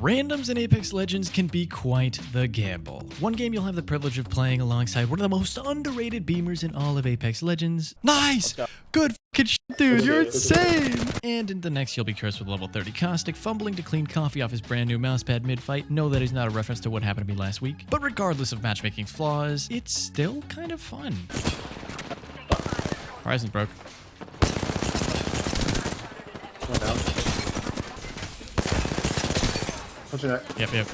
Randoms in Apex Legends can be quite the gamble. One game you'll have the privilege of playing alongside one of the most underrated beamers in all of Apex Legends. Nice! Good fucking shit, dude, you're insane! And in the next you'll be cursed with level 30 Caustic, fumbling to clean coffee off his brand new mousepad mid-fight. No, that is not a reference to what happened to me last week. But regardless of matchmaking's flaws, it's still kind of fun. Horizon's broke. One down. What's your neck? Yep.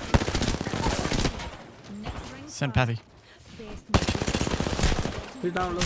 Send Pathy. He's down low.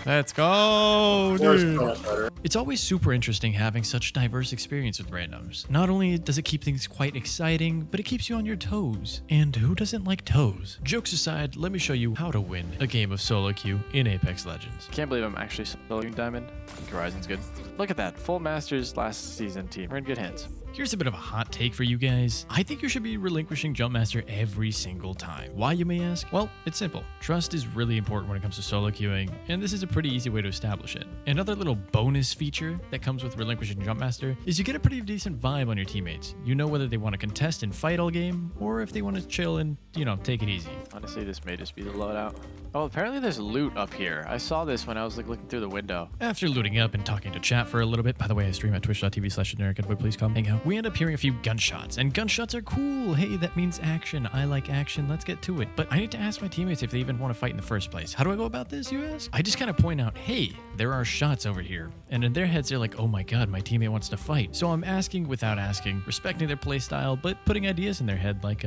Let's go, dude. Better. It's always super interesting having such diverse experience with randoms. Not only does it keep things quite exciting, but it keeps you on your toes. And who doesn't like toes? Jokes aside, let me show you how to win a game of solo queue in Apex Legends. Can't believe I'm actually soloing Diamond. I think Horizon's good. Look at that. Full Masters last season team. We're in good hands. Here's a bit of a hot take for you guys. I think you should be relinquishing Jumpmaster every single time. Why, you may ask? Well, it's simple. Trust is really important when it comes to solo queuing, and this is a pretty easy way to establish it. Another little bonus feature that comes with relinquishing Jumpmaster is you get a pretty decent vibe on your teammates. You know whether they want to contest and fight all game, or if they want to chill and, take it easy. Honestly, this may just be the loadout. Oh, apparently there's loot up here. I saw this when I was looking through the window. After looting up and talking to chat for a little bit, by the way, I stream at twitch.tv/generic, please come hang out. We end up hearing a few gunshots, and gunshots are cool. Hey, that means action. I like action. Let's get to it. But I need to ask my teammates if they even want to fight in the first place. How do I go about this, you ask? I just kind of point out, hey, there are shots over here. And in their heads, they're like, oh my god, my teammate wants to fight. So I'm asking without asking, respecting their playstyle, but putting ideas in their head like,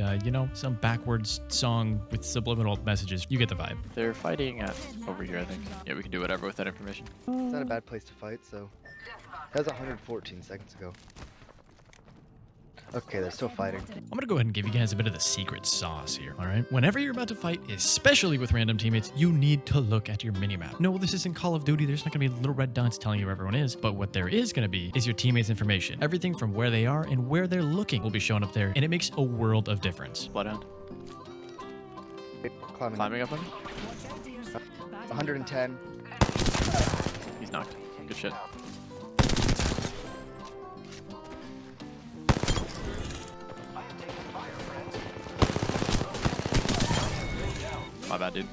some backwards song with subliminal messages. You get the vibe. They're fighting at over here, I think. Yeah, we can do whatever with that information. It's not a bad place to fight, so... That was 114 seconds ago. Okay, they're still fighting. I'm gonna go ahead and give you guys a bit of the secret sauce here, alright? Whenever you're about to fight, especially with random teammates, you need to look at your minimap. No, this isn't Call of Duty, there's not gonna be little red dots telling you where everyone is, but what there is gonna be is your teammates' information. Everything from where they are and where they're looking will be shown up there, and it makes a world of difference. Bloodhound. Climbing Climbing up on me? 110. He's knocked. Good shit. My bad, dude.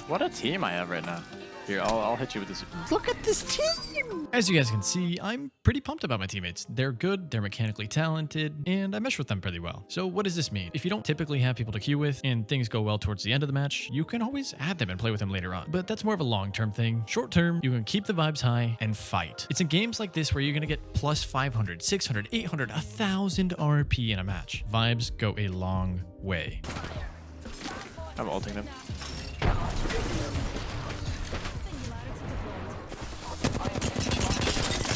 What a team I have right now. Here, I'll hit you with this. Look at this team! As you guys can see, I'm pretty pumped about my teammates. They're good, they're mechanically talented, and I mesh with them pretty well. So what does this mean? If you don't typically have people to queue with, and things go well towards the end of the match, you can always add them and play with them later on. But that's more of a long-term thing. Short-term, you can keep the vibes high and fight. It's in games like this where you're gonna get plus 500, 600, 800, 1,000 RP in a match. Vibes go a long way. I'm ulting them.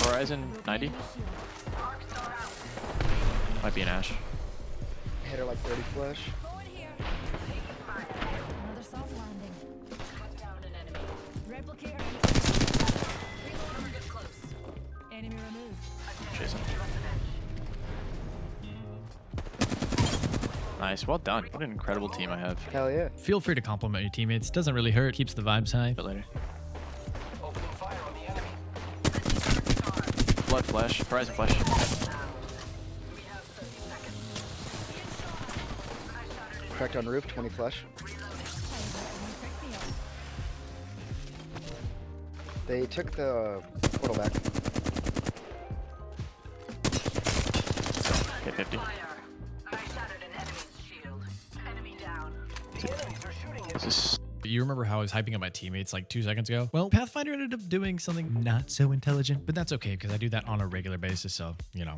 Horizon 90. Might be an Ash. Hit her like 30 flush. Another soft landing. Cut down an enemy. Replicator. Enemy removed. Chasing. Nice, well done. What an incredible team I have. Hell yeah. Feel free to compliment your teammates. Doesn't really hurt, keeps the vibes high. A bit later. Blood flash. Horizon flash. Cracked on roof, 20 flush. They took the portal back. Okay, 50. This is... You remember how I was hyping up my teammates like 2 seconds ago? Well, Pathfinder ended up doing something not so intelligent, but that's okay because I do that on a regular basis, so,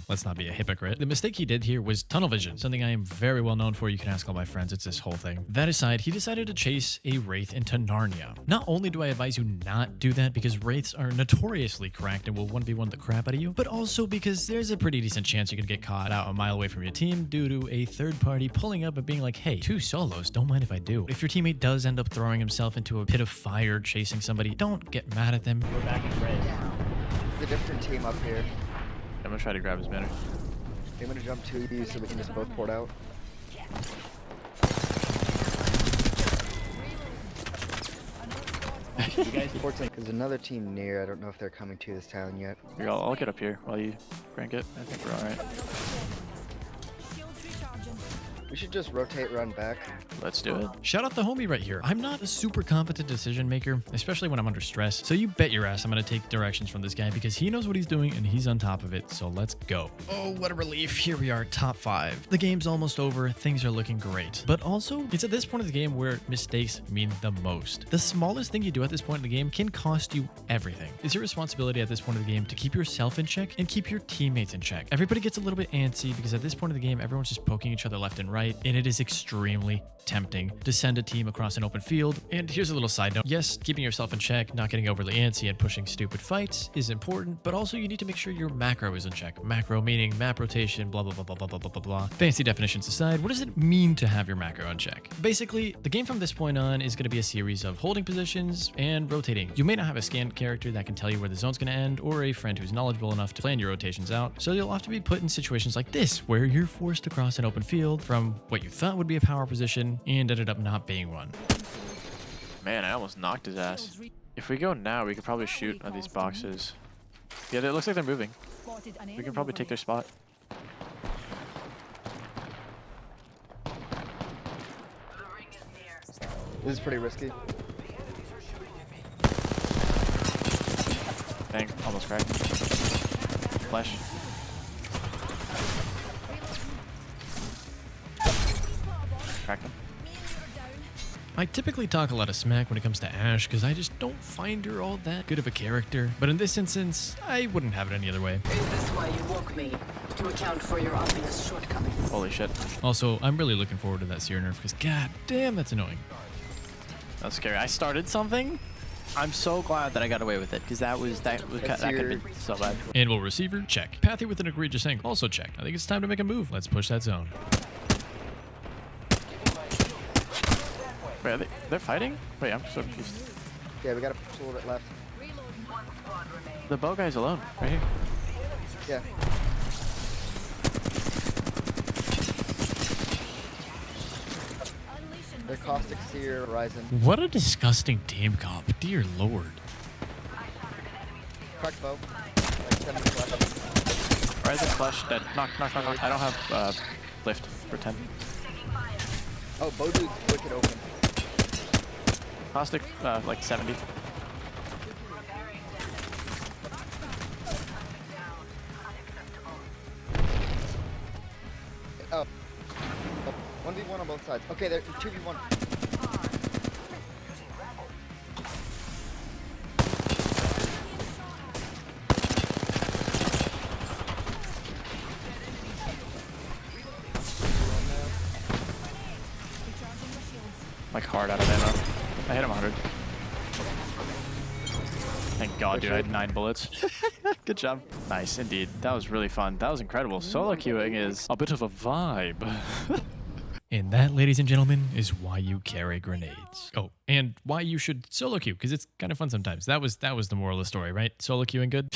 let's not be a hypocrite. The mistake he did here was tunnel vision, something I am very well known for. You can ask all my friends, it's this whole thing. That aside, he decided to chase a Wraith into Narnia. Not only do I advise you not do that because Wraiths are notoriously cracked and will 1v1 the crap out of you, but also because there's a pretty decent chance you can get caught out a mile away from your team due to a third party pulling up and being like, hey, 2 solos, don't mind if I do. If your teammate does end up throwing himself into a pit of fire chasing somebody, don't get mad at them. We're back in red. There's a different team up here. I'm gonna try to grab his banner. I'm gonna jump to you so we can just both port out. You guys, There's another team near. I don't know if they're coming to this town yet. here, I'll get up here while you crank it. I think we're alright. We should just rotate, run back. Let's do it. Shout out the homie right here. I'm not a super competent decision maker, especially when I'm under stress. So you bet your ass I'm going to take directions from this guy because he knows what he's doing and he's on top of it. So let's go. Oh, what a relief. Here we are, top 5. The game's almost over. Things are looking great. But also, it's at this point of the game where mistakes mean the most. The smallest thing you do at this point in the game can cost you everything. It's your responsibility at this point of the game to keep yourself in check and keep your teammates in check. Everybody gets a little bit antsy because at this point of the game, everyone's just poking each other left and right, and it is extremely tempting to send a team across an open field. And here's a little side note. Yes, keeping yourself in check, not getting overly antsy and pushing stupid fights is important, but also you need to make sure your macro is in check. Macro meaning map rotation, blah, blah, blah, blah, blah, blah, blah, blah, blah. Fancy definitions aside, what does it mean to have your macro in check? Basically, the game from this point on is going to be a series of holding positions and rotating. You may not have a scanned character that can tell you where the zone's going to end, or a friend who's knowledgeable enough to plan your rotations out, so you'll have to be put in situations like this, where you're forced to cross an open field from what you thought would be a power position and ended up not being one. Man, I almost knocked his ass. If we go now, we could probably shoot at these boxes. Yeah, it looks like they're moving. We can probably take their spot. This is pretty risky. Dang, almost cracked. Flash. Cracked him. I typically talk a lot of smack when it comes to Ashe because I just don't find her all that good of a character. But in this instance, I wouldn't have it any other way. Is this why you woke me? To account for your obvious shortcomings? Holy shit. Also, I'm really looking forward to that Seer nerf because god damn, that's annoying. That's scary. I started something. I'm so glad that I got away with it because that could have been so bad. Anvil receiver, check. Pathy with an egregious angle, also check. I think it's time to make a move. Let's push that zone. Wait, they're fighting? Wait, I'm so confused. Yeah, we gotta push a little bit left. The bow guy's alone, right here. Yeah. They're Caustic, Seer, Horizon. What a disgusting team comp. Dear lord. Cracked bow. Like 10 minutes left. Horizon flash dead. Knock, knock, knock, knock. I don't have lift for 10. Oh, bow dude's wicked open. Caustic, like 70. Oh. 1v1 on both sides. Okay, they're 2v1. Like hard out of ammo. I hit him 100. Thank God, dude, I had 9 bullets. Good job. Nice, indeed. That was really fun. That was incredible. Solo queuing is a bit of a vibe. And that, ladies and gentlemen, is why you carry grenades. Oh, and why you should solo queue, because it's kind of fun sometimes. That was the moral of the story, right? Solo queuing good?